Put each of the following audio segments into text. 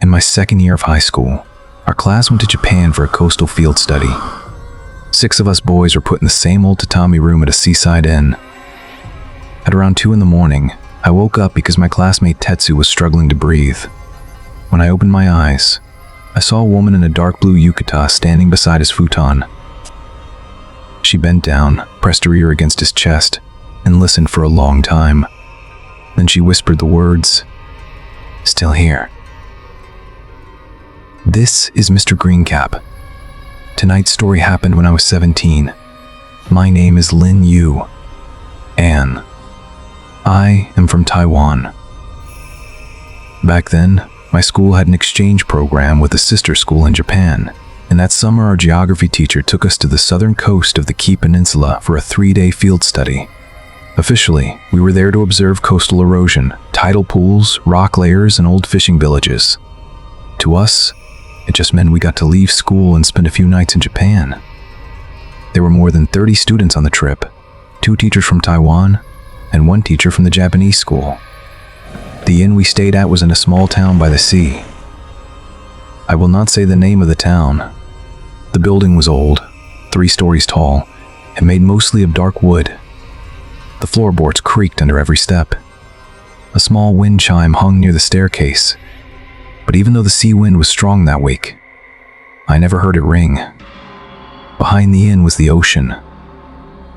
In my second year of high school, our class went to Japan for a coastal field study. 6 of us boys were put in the same old tatami room at a seaside inn. At around 2 in the morning, I woke up because my classmate Tetsu was struggling to breathe. When I opened my eyes, I saw a woman in a dark blue yukata standing beside his futon. She bent down, pressed her ear against his chest, and listened for a long time. Then she whispered the words, "Still here." This is Mr. Greencap. Tonight's story happened when I was 17. My name is Lin Yu. Anne. I am from Taiwan. Back then, my school had an exchange program with a sister school in Japan, and that summer our geography teacher took us to the southern coast of the Kii Peninsula for a 3-day field study. Officially, we were there to observe coastal erosion, tidal pools, rock layers, and old fishing villages. To us, it just meant we got to leave school and spend a few nights in Japan. There were more than 30 students on the trip, 2 teachers from Taiwan, and 1 teacher from the Japanese school. The inn we stayed at was in a small town by the sea. I will not say the name of the town. The building was old, 3 stories tall, and made mostly of dark wood. The floorboards creaked under every step. A small wind chime hung near the staircase, but even though the sea wind was strong that week, I never heard it ring. Behind the inn was the ocean,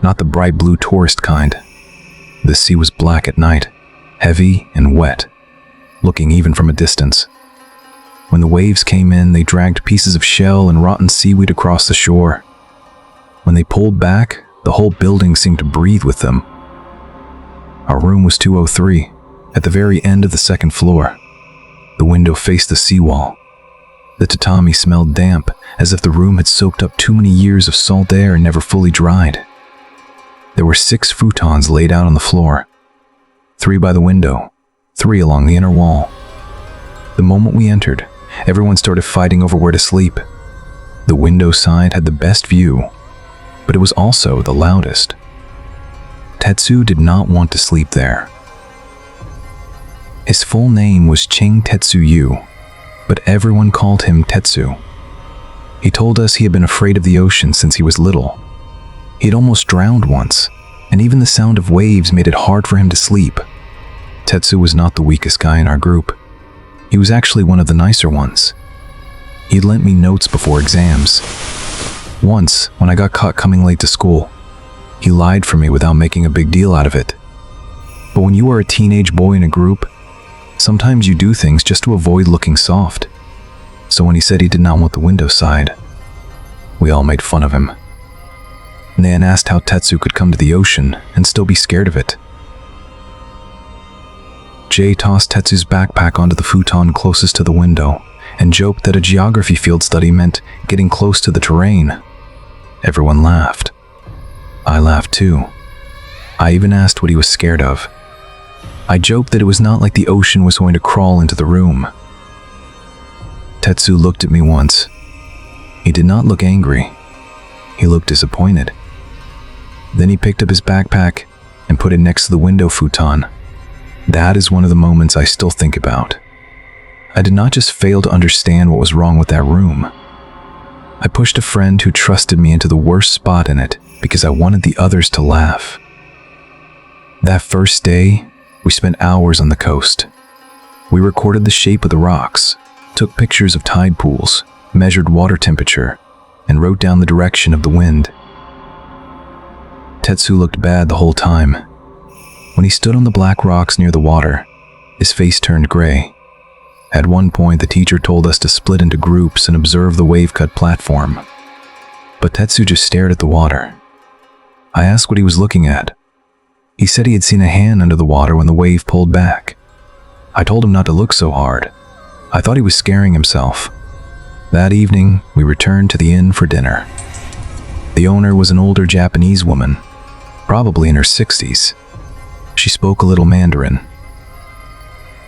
not the bright blue tourist kind. The sea was black at night, heavy and wet, looking even from a distance. When the waves came in, they dragged pieces of shell and rotten seaweed across the shore. When they pulled back, the whole building seemed to breathe with them. Our room was 203, at the very end of the 2nd floor. The window faced the seawall. The tatami smelled damp, as if the room had soaked up too many years of salt air and never fully dried. There were 6 futons laid out on the floor, 3 by the window, 3 along the inner wall. The moment we entered, everyone started fighting over where to sleep. The window side had the best view, but it was also the loudest. Tetsu did not want to sleep there. His full name was Ching Tetsu Yu, but everyone called him Tetsu. He told us he had been afraid of the ocean since he was little. He had almost drowned once, and even the sound of waves made it hard for him to sleep. Tetsu was not the weakest guy in our group. He was actually one of the nicer ones. He lent me notes before exams. Once, when I got caught coming late to school, he lied for me without making a big deal out of it. But when you are a teenage boy in a group, sometimes you do things just to avoid looking soft. So when he said he did not want the window side, we all made fun of him. Nan asked how Tetsu could come to the ocean and still be scared of it. Jay tossed Tetsu's backpack onto the futon closest to the window and joked that a geography field study meant getting close to the terrain. Everyone laughed. I laughed too. I even asked what he was scared of. I joked that it was not like the ocean was going to crawl into the room. Tetsu looked at me once. He did not look angry. He looked disappointed. Then he picked up his backpack and put it next to the window futon. That is one of the moments I still think about. I did not just fail to understand what was wrong with that room. I pushed a friend who trusted me into the worst spot in it because I wanted the others to laugh. That first day, we spent hours on the coast. We recorded the shape of the rocks, took pictures of tide pools, measured water temperature, and wrote down the direction of the wind. Tetsu looked bad the whole time. When he stood on the black rocks near the water, his face turned gray. At one point, the teacher told us to split into groups and observe the wave-cut platform. But Tetsu just stared at the water. I asked what he was looking at. He said he had seen a hand under the water when the wave pulled back. I told him not to look so hard. I thought he was scaring himself. That evening, we returned to the inn for dinner. The owner was an older Japanese woman, probably in her 60s. She spoke a little Mandarin.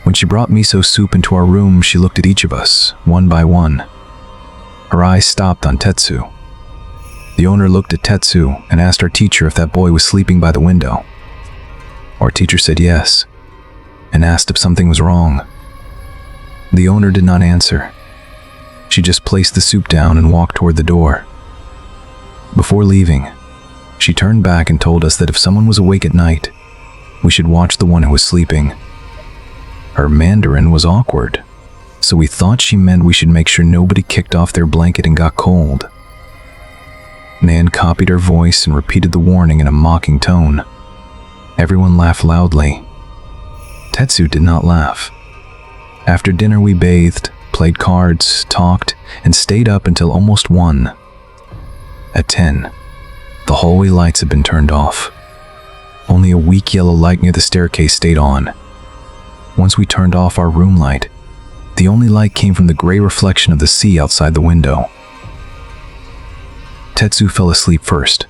When she brought miso soup into our room, she looked at each of us, one by one. Her eyes stopped on Tetsu. The owner looked at Tetsu and asked our teacher if that boy was sleeping by the window. Our teacher said yes, and asked if something was wrong. The owner did not answer. She just placed the soup down and walked toward the door. Before leaving, she turned back and told us that if someone was awake at night, we should watch the one who was sleeping. Her Mandarin was awkward, so we thought she meant we should make sure nobody kicked off their blanket and got cold. Nan copied her voice and repeated the warning in a mocking tone. Everyone laughed loudly. Tetsu did not laugh. After dinner we bathed, played cards, talked, and stayed up until almost 1. At 10, the hallway lights had been turned off. Only a weak yellow light near the staircase stayed on. Once we turned off our room light, the only light came from the gray reflection of the sea outside the window. Tetsu fell asleep first.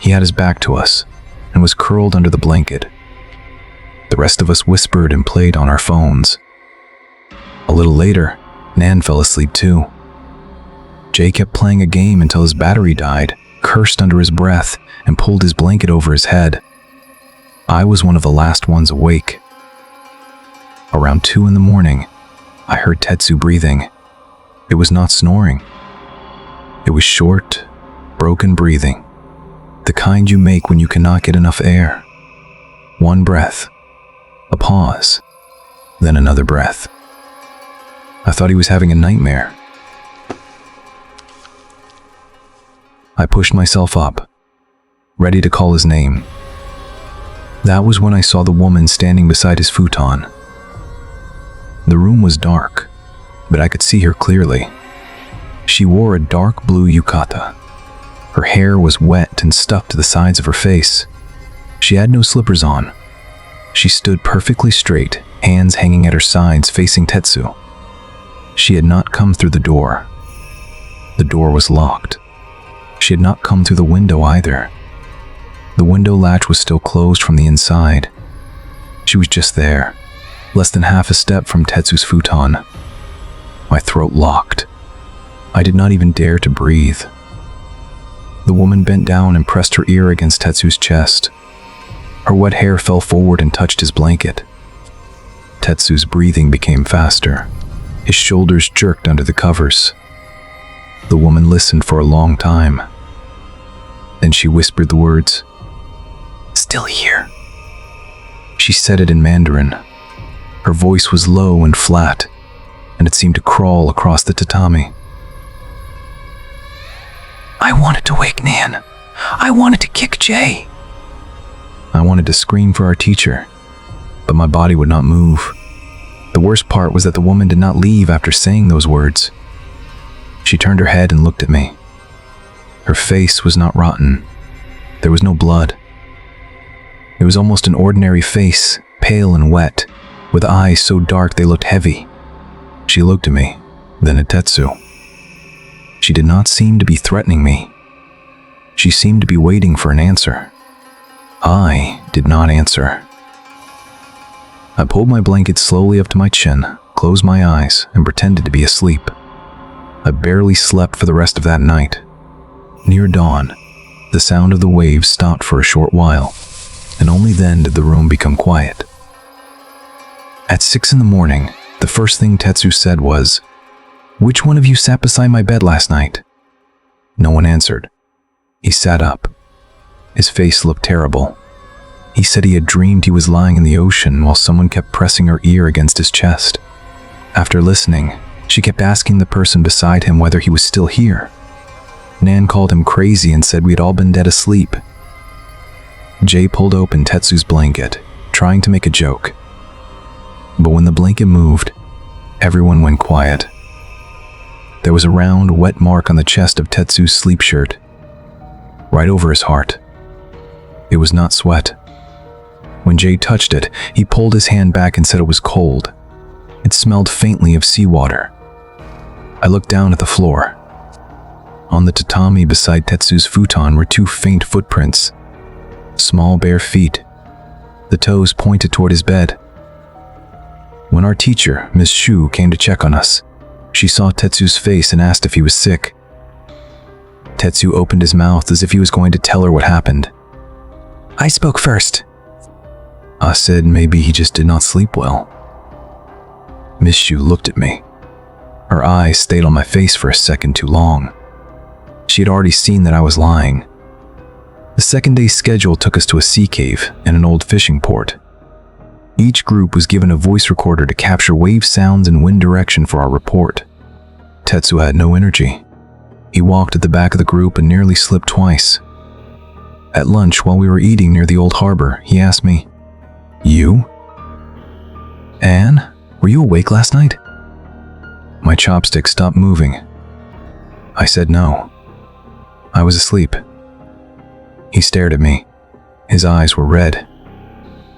He had his back to us and was curled under the blanket. The rest of us whispered and played on our phones. A little later, Nan fell asleep too. Jay kept playing a game until his battery died, cursed under his breath, and pulled his blanket over his head. I was one of the last ones awake. Around 2 in the morning, I heard Tetsu breathing. It was not snoring. It was short, broken breathing, the kind you make when you cannot get enough air. One breath, a pause, then another breath. I thought he was having a nightmare. I pushed myself up, ready to call his name. That was when I saw the woman standing beside his futon. The room was dark, but I could see her clearly. She wore a dark blue yukata. Her hair was wet and stuck to the sides of her face. She had no slippers on. She stood perfectly straight, hands hanging at her sides facing Tetsu. She had not come through the door. The door was locked. She had not come through the window either. The window latch was still closed from the inside. She was just there, less than half a step from Tetsu's futon. My throat locked. I did not even dare to breathe. The woman bent down and pressed her ear against Tetsu's chest. Her wet hair fell forward and touched his blanket. Tetsu's breathing became faster. His shoulders jerked under the covers. The woman listened for a long time. Then she whispered the words, "Still here." She said it in Mandarin. Her voice was low and flat, and it seemed to crawl across the tatami. I wanted to wake Nan. I wanted to kick Jay. I wanted to scream for our teacher, but my body would not move. The worst part was that the woman did not leave after saying those words. She turned her head and looked at me. Her face was not rotten. There was no blood. It was almost an ordinary face, pale and wet, with eyes so dark they looked heavy. She looked at me, then at Tetsu. She did not seem to be threatening me. She seemed to be waiting for an answer. I did not answer. I pulled my blanket slowly up to my chin, closed my eyes, and pretended to be asleep. I barely slept for the rest of that night. Near dawn, the sound of the waves stopped for a short while, and only then did the room become quiet. At 6 in the morning, the first thing Tetsu said was, "Which one of you sat beside my bed last night?" No one answered. He sat up. His face looked terrible. He said he had dreamed he was lying in the ocean while someone kept pressing her ear against his chest. After listening, she kept asking the person beside him whether he was still here. Nan called him crazy and said we had all been dead asleep. Jay pulled open Tetsu's blanket, trying to make a joke. But when the blanket moved, everyone went quiet. There was a round, wet mark on the chest of Tetsu's sleep shirt, right over his heart. It was not sweat. When Jay touched it, he pulled his hand back and said it was cold. It smelled faintly of seawater. I looked down at the floor. On the tatami beside Tetsu's futon were 2 faint footprints. Small bare feet. The toes pointed toward his bed. When our teacher, Ms. Shu, came to check on us, she saw Tetsu's face and asked if he was sick. Tetsu opened his mouth as if he was going to tell her what happened. I spoke first. I said maybe he just did not sleep well. Miss Yu looked at me. Her eyes stayed on my face for a second too long. She had already seen that I was lying. The second day's schedule took us to a sea cave and an old fishing port. Each group was given a voice recorder to capture wave sounds and wind direction for our report. Tetsu had no energy. He walked at the back of the group and nearly slipped twice. At lunch, while we were eating near the old harbor, he asked me, "You? Anne, were you awake last night?" My chopstick stopped moving. I said no. I was asleep. He stared at me. His eyes were red.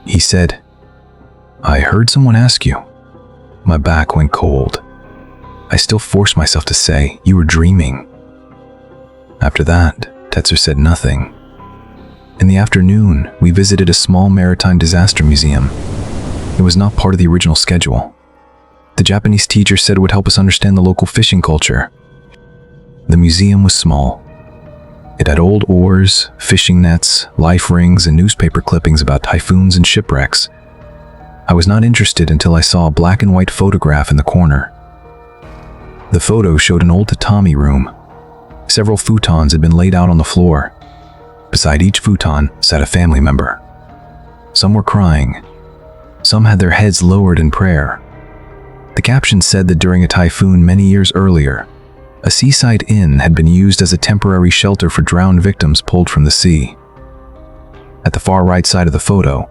He said, "I heard someone ask you." My back went cold. I still forced myself to say, "You were dreaming." After that, Tetsu said nothing. In the afternoon, we visited a small maritime disaster museum. It was not part of the original schedule. The Japanese teacher said it would help us understand the local fishing culture. The museum was small. It had old oars, fishing nets, life rings, and newspaper clippings about typhoons and shipwrecks. I was not interested until I saw a black and white photograph in the corner. The photo showed an old tatami room. Several futons had been laid out on the floor. Beside each futon sat a family member. Some were crying. Some had their heads lowered in prayer. The caption said that during a typhoon many years earlier, a seaside inn had been used as a temporary shelter for drowned victims pulled from the sea. At the far right side of the photo,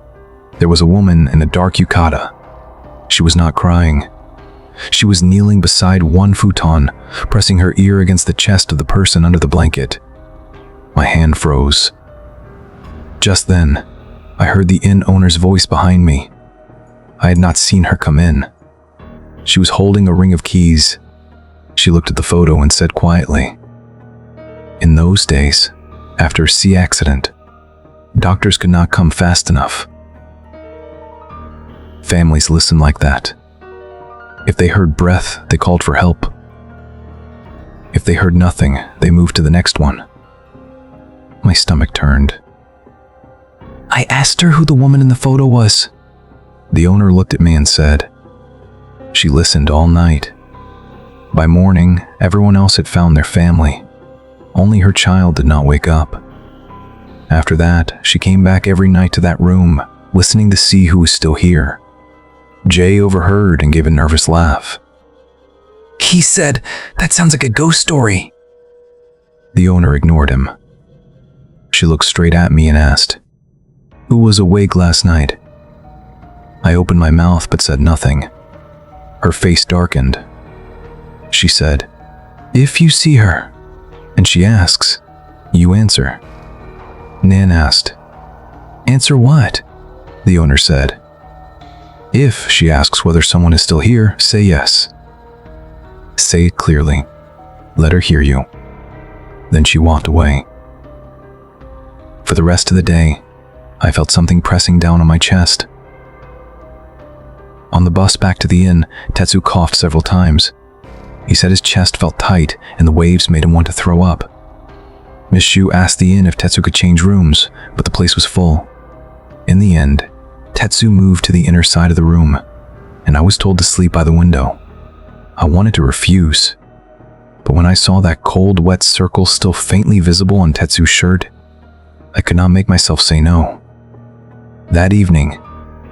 there was a woman in a dark yukata. She was not crying. She was kneeling beside one futon, pressing her ear against the chest of the person under the blanket. My hand froze. Just then, I heard the inn owner's voice behind me. I had not seen her come in. She was holding a ring of keys. She looked at the photo and said quietly, "In those days, after a sea accident, doctors could not come fast enough." Families listened like that. If they heard breath, they called for help. If they heard nothing, they moved to the next one. My stomach turned. "I asked her who the woman in the photo was." The owner looked at me and said, "She listened all night." By morning, everyone else had found their family. Only her child did not wake up. After that, she came back every night to that room, listening to see who was still here. Jay overheard and gave a nervous laugh. "He said, 'That sounds like a ghost story.'" The owner ignored him. She looked straight at me and asked, "Who was awake last night?" I opened my mouth but said nothing. Her face darkened. She said, "If you see her, and she asks, you answer." Nan asked, "Answer what?" The owner said, "If she asks whether someone is still here, say yes. Say it clearly. Let her hear you." Then she walked away. For the rest of the day, I felt something pressing down on my chest. On the bus back to the inn, Tetsu coughed several times. He said his chest felt tight and the waves made him want to throw up. Miss Shu asked the inn if Tetsu could change rooms, but the place was full. In the end, Tetsu moved to the inner side of the room, and I was told to sleep by the window. I wanted to refuse, but when I saw that cold, wet circle still faintly visible on Tetsu's shirt, I could not make myself say no. That evening,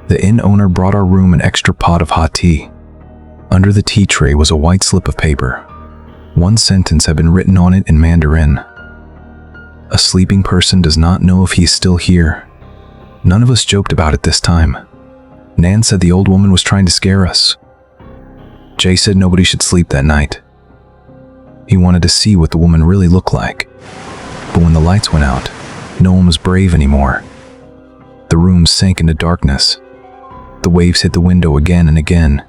the inn owner brought our room an extra pot of hot tea. Under the tea tray was a white slip of paper. One sentence had been written on it in Mandarin. "A sleeping person does not know if he is still here." None of us joked about it this time. Nan said the old woman was trying to scare us. Jay said nobody should sleep that night. He wanted to see what the woman really looked like. But when the lights went out, no one was brave anymore. The room sank into darkness. The waves hit the window again and again.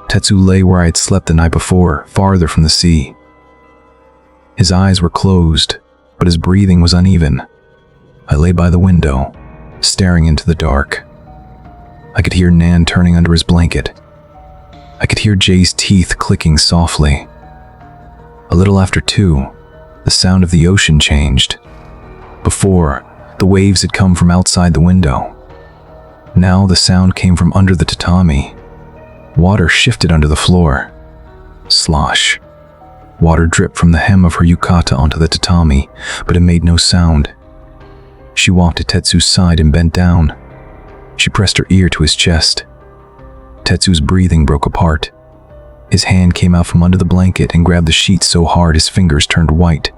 Tetsu lay where I had slept the night before, farther from the sea. His eyes were closed, but his breathing was uneven. I lay by the window, staring into the dark. I could hear Nan turning under his blanket. I could hear Jay's teeth clicking softly. A little after 2, the sound of the ocean changed. Before, the waves had come from outside the window. Now the sound came from under the tatami. Water shifted under the floor. Slosh. Water dripped from the hem of her yukata onto the tatami, but it made no sound. She walked to Tetsu's side and bent down. She pressed her ear to his chest. Tetsu's breathing broke apart. His hand came out from under the blanket and grabbed the sheet so hard his fingers turned white.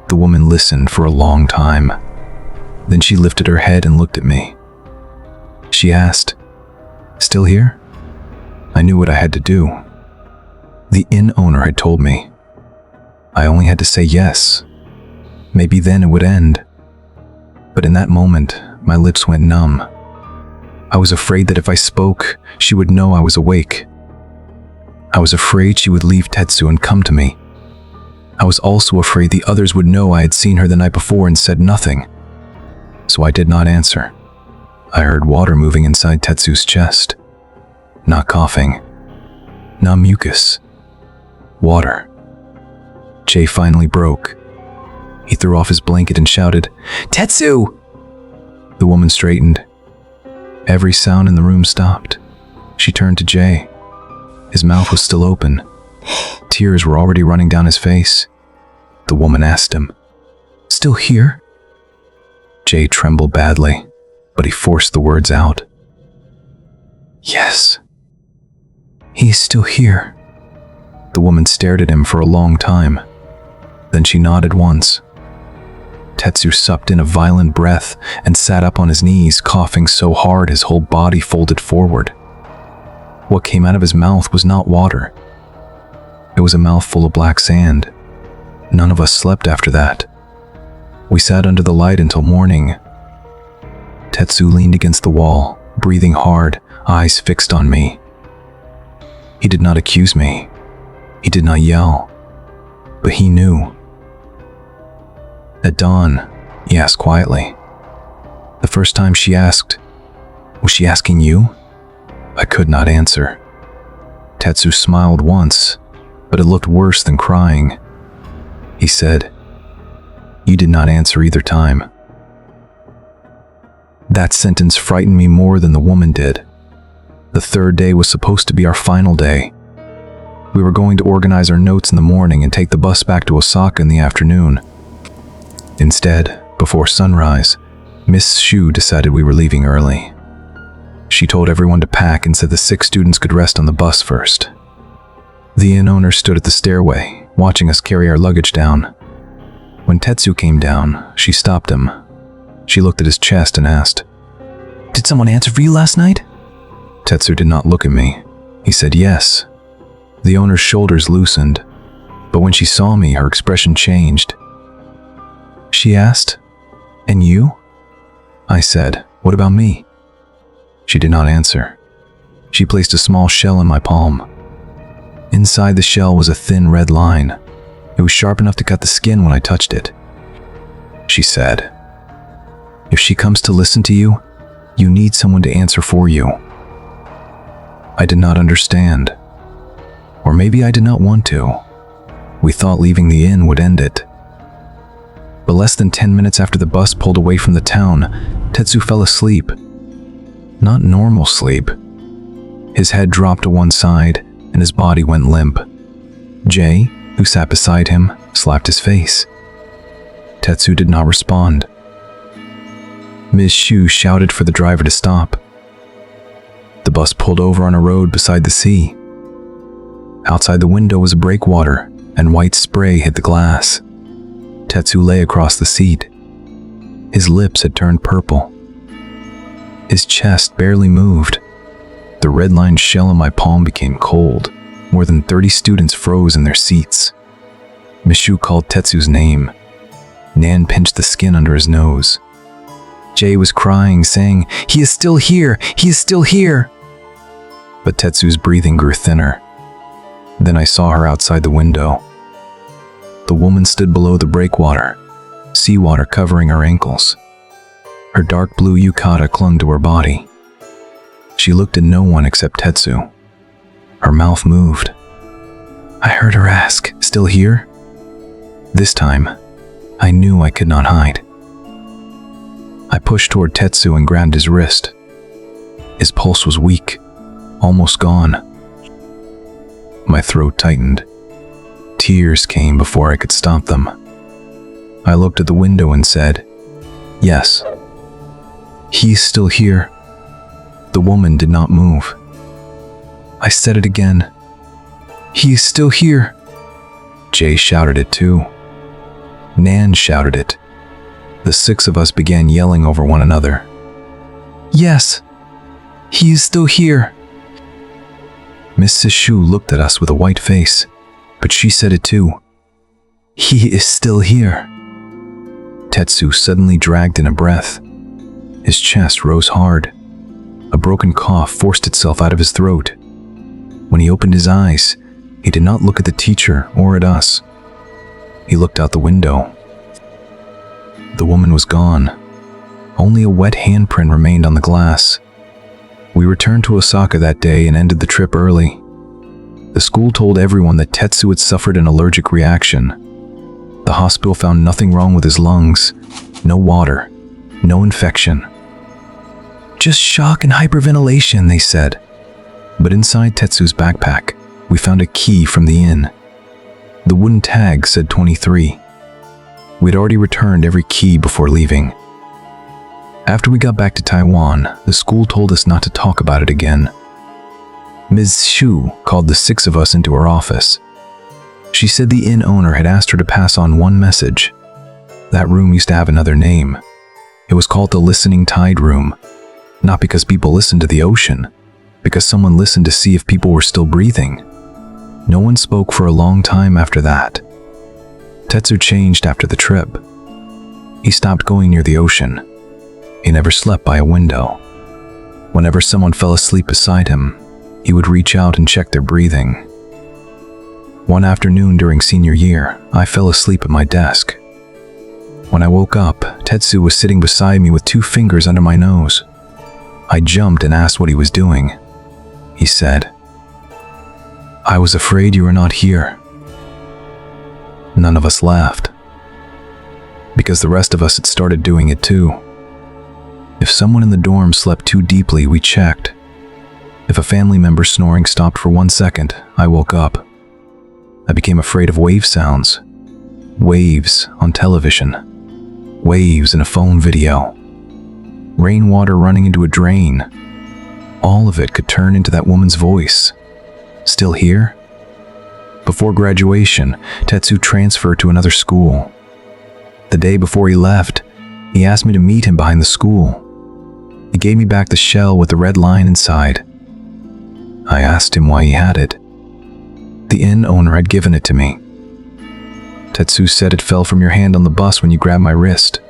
The woman listened for a long time. Then she lifted her head and looked at me. She asked, "Still here?" I knew what I had to do. The inn owner had told me. I only had to say yes. Maybe then it would end. But in that moment, my lips went numb. I was afraid that if I spoke, she would know I was awake. I was afraid she would leave Tetsu and come to me. I was also afraid the others would know I had seen her the night before and said nothing. So I did not answer. I heard water moving inside Tetsu's chest. Not coughing. Not mucus. Water. Jay finally broke. He threw off his blanket and shouted, "Tetsu!" The woman straightened. Every sound in the room stopped. She turned to Jay. His mouth was still open. Tears were already running down his face. The woman asked him, "Still here?" Jay trembled badly, but he forced the words out. "Yes. He's still here." The woman stared at him for a long time. Then she nodded once. Tetsu sucked in a violent breath and sat up on his knees, coughing so hard his whole body folded forward. What came out of his mouth was not water. It was a mouthful of black sand. None of us slept after that. We sat under the light until morning. Tetsu leaned against the wall, breathing hard, eyes fixed on me. He did not accuse me. He did not yell. But he knew. At dawn, he asked quietly. The first time she asked, "Was she asking you?" I could not answer. Tetsu smiled once, but it looked worse than crying. He said, "You did not answer either time." That sentence frightened me more than the woman did. The third day was supposed to be our final day. We were going to organize our notes in the morning and take the bus back to Osaka in the afternoon. Instead, before sunrise, Miss Shu decided we were leaving early. She told everyone to pack and said the 6 students could rest on the bus first. The inn owner stood at the stairway, watching us carry our luggage down. When Tetsu came down, she stopped him. She looked at his chest and asked, "Did someone answer for you last night?" Tetsu did not look at me. He said yes. The owner's shoulders loosened, but when she saw me, her expression changed. She asked, "And you?" I said, "What about me?" She did not answer. She placed a small shell in my palm. Inside the shell was a thin red line. It was sharp enough to cut the skin when I touched it. She said, "If she comes to listen to you, you need someone to answer for you." I did not understand. Or maybe I did not want to. We thought leaving the inn would end it. But less than 10 minutes after the bus pulled away from the town, Tetsu fell asleep. Not normal sleep. His head dropped to one side and his body went limp. Jay, who sat beside him, slapped his face. Tetsu did not respond. Ms. Shu shouted for the driver to stop. The bus pulled over on a road beside the sea. Outside the window was a breakwater, and white spray hit the glass. Tetsu lay across the seat. His lips had turned purple. His chest barely moved. The red-lined shell in my palm became cold. More than 30 students froze in their seats. Mishu called Tetsu's name. Nan pinched the skin under his nose. Jay was crying, saying, "He is still here! He is still here!" But Tetsu's breathing grew thinner. Then I saw her outside the window. The woman stood below the breakwater, seawater covering her ankles. Her dark blue yukata clung to her body. She looked at no one except Tetsu. Her mouth moved. I heard her ask, "Still here?" This time, I knew I could not hide. I pushed toward Tetsu and grabbed his wrist. His pulse was weak, almost gone. My throat tightened. Tears came before I could stop them. I looked at the window and said, "Yes. He's still here." The woman did not move. I said it again. "He's still here." Jay shouted it too. Nan shouted it. The 6 of us began yelling over one another. "Yes, he is still here." Mrs. Shu looked at us with a white face, but she said it too. "He is still here." Tetsu suddenly dragged in a breath. His chest rose hard. A broken cough forced itself out of his throat. When he opened his eyes, he did not look at the teacher or at us. He looked out the window. The woman was gone. Only a wet handprint remained on the glass. We returned to Osaka that day and ended the trip early. The school told everyone that Tetsu had suffered an allergic reaction. The hospital found nothing wrong with his lungs, no water, no infection. "Just shock and hyperventilation," they said. But inside Tetsu's backpack, we found a key from the inn. The wooden tag said 23. We'd already returned every key before leaving. After we got back to Taiwan, the school told us not to talk about it again. Ms. Shu called the 6 of us into her office. She said the inn owner had asked her to pass on one message. That room used to have another name. It was called the Listening Tide Room, not because people listened to the ocean, because someone listened to see if people were still breathing. No one spoke for a long time after that. Tetsu changed after the trip. He stopped going near the ocean. He never slept by a window. Whenever someone fell asleep beside him, he would reach out and check their breathing. One afternoon during senior year, I fell asleep at my desk. When I woke up, Tetsu was sitting beside me with 2 fingers under my nose. I jumped and asked what he was doing. He said, "I was afraid you were not here." None of us laughed, because the rest of us had started doing it too. If someone in the dorm slept too deeply, we checked. If a family member snoring stopped for 1 second, I woke up. I became afraid of wave sounds. Waves on television. Waves in a phone video. Rainwater running into a drain. All of it could turn into that woman's voice. Still here? Before graduation, Tetsu transferred to another school. The day before he left, he asked me to meet him behind the school. He gave me back the shell with the red line inside. I asked him why he had it. The inn owner had given it to me. Tetsu said it fell from your hand on the bus when you grabbed my wrist.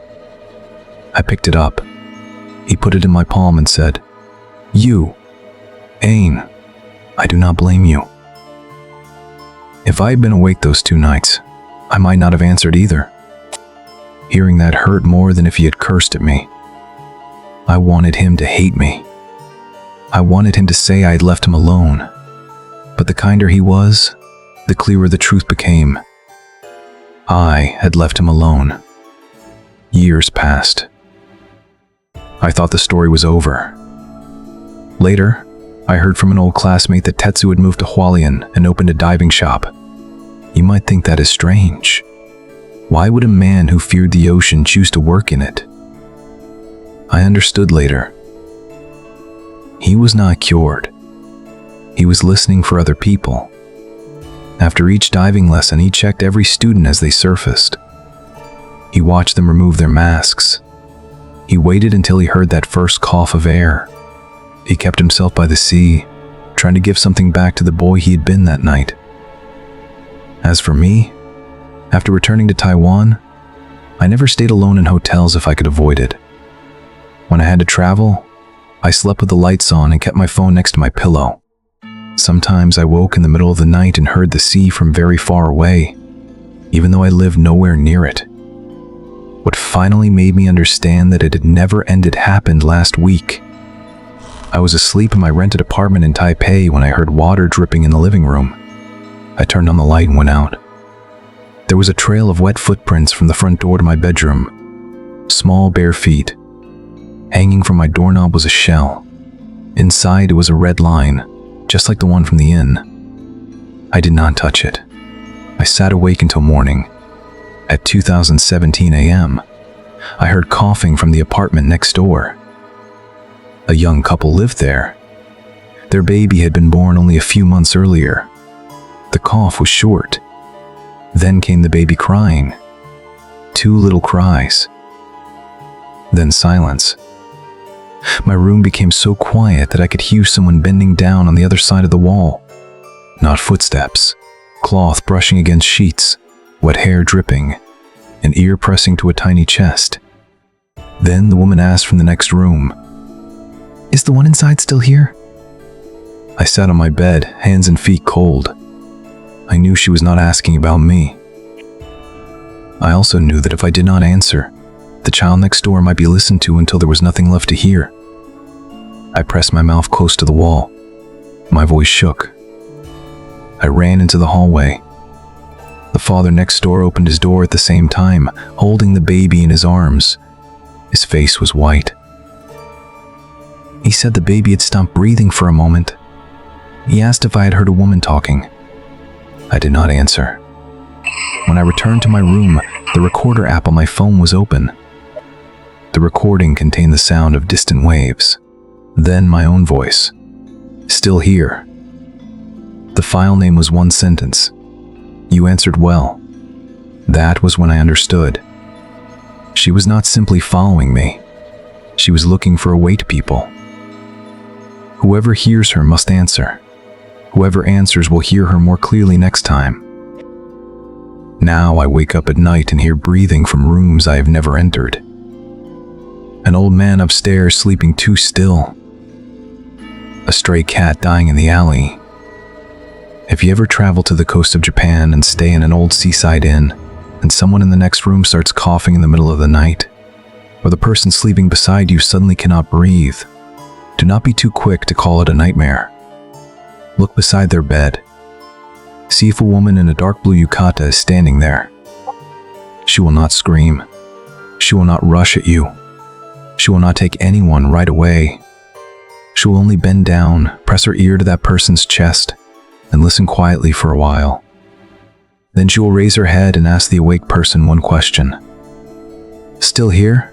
I picked it up. He put it in my palm and said, "You, Ain, I do not blame you." If I had been awake those 2 nights, I might not have answered either. Hearing that hurt more than if he had cursed at me. I wanted him to hate me. I wanted him to say I had left him alone. But the kinder he was, the clearer the truth became. I had left him alone. Years passed. I thought the story was over. Later, I heard from an old classmate that Tetsu had moved to Hualien and opened a diving shop. You might think that is strange. Why would a man who feared the ocean choose to work in it? I understood later. He was not cured. He was listening for other people. After each diving lesson, he checked every student as they surfaced. He watched them remove their masks. He waited until he heard that first cough of air. He kept himself by the sea, trying to give something back to the boy he had been that night. As for me, after returning to Taiwan, I never stayed alone in hotels if I could avoid it. When I had to travel, I slept with the lights on and kept my phone next to my pillow. Sometimes I woke in the middle of the night and heard the sea from very far away, even though I lived nowhere near it. What finally made me understand that it had never ended happened last week. I was asleep in my rented apartment in Taipei when I heard water dripping in the living room. I turned on the light and went out. There was a trail of wet footprints from the front door to my bedroom. Small bare feet. Hanging from my doorknob was a shell. Inside it was a red line, just like the one from the inn. I did not touch it. I sat awake until morning. At 2017 a.m., I heard coughing from the apartment next door. A young couple lived there. Their baby had been born only a few months earlier. The cough was short. Then came the baby crying. 2 little cries. Then silence. My room became so quiet that I could hear someone bending down on the other side of the wall. Not footsteps, cloth brushing against sheets, wet hair dripping, an ear pressing to a tiny chest. Then the woman asked from the next room, "Is the one inside still here?" I sat on my bed, hands and feet cold. I knew she was not asking about me. I also knew that if I did not answer, the child next door might be listened to until there was nothing left to hear. I pressed my mouth close to the wall. My voice shook. I ran into the hallway. The father next door opened his door at the same time, holding the baby in his arms. His face was white. He said the baby had stopped breathing for a moment. He asked if I had heard a woman talking. I did not answer. When I returned to my room, the recorder app on my phone was open. The recording contained the sound of distant waves. Then my own voice. "Still here." The file name was one sentence. "You answered well." That was when I understood. She was not simply following me. She was looking for awake people. Whoever hears her must answer. Whoever answers will hear her more clearly next time. Now I wake up at night and hear breathing from rooms I have never entered. An old man upstairs sleeping too still. A stray cat dying in the alley. If you ever travel to the coast of Japan and stay in an old seaside inn, and someone in the next room starts coughing in the middle of the night, or the person sleeping beside you suddenly cannot breathe, do not be too quick to call it a nightmare. Look beside their bed. See if a woman in a dark blue yukata is standing there. She will not scream. She will not rush at you. She will not take anyone right away. She will only bend down, press her ear to that person's chest, and listen quietly for a while. Then she will raise her head and ask the awake person one question. "Still here?"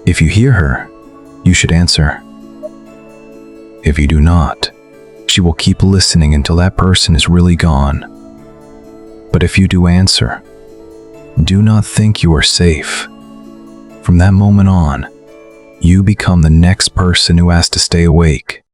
If you hear her, you should answer. If you do not, she will keep listening until that person is really gone. But if you do answer, do not think you are safe. From that moment on, you become the next person who has to stay awake.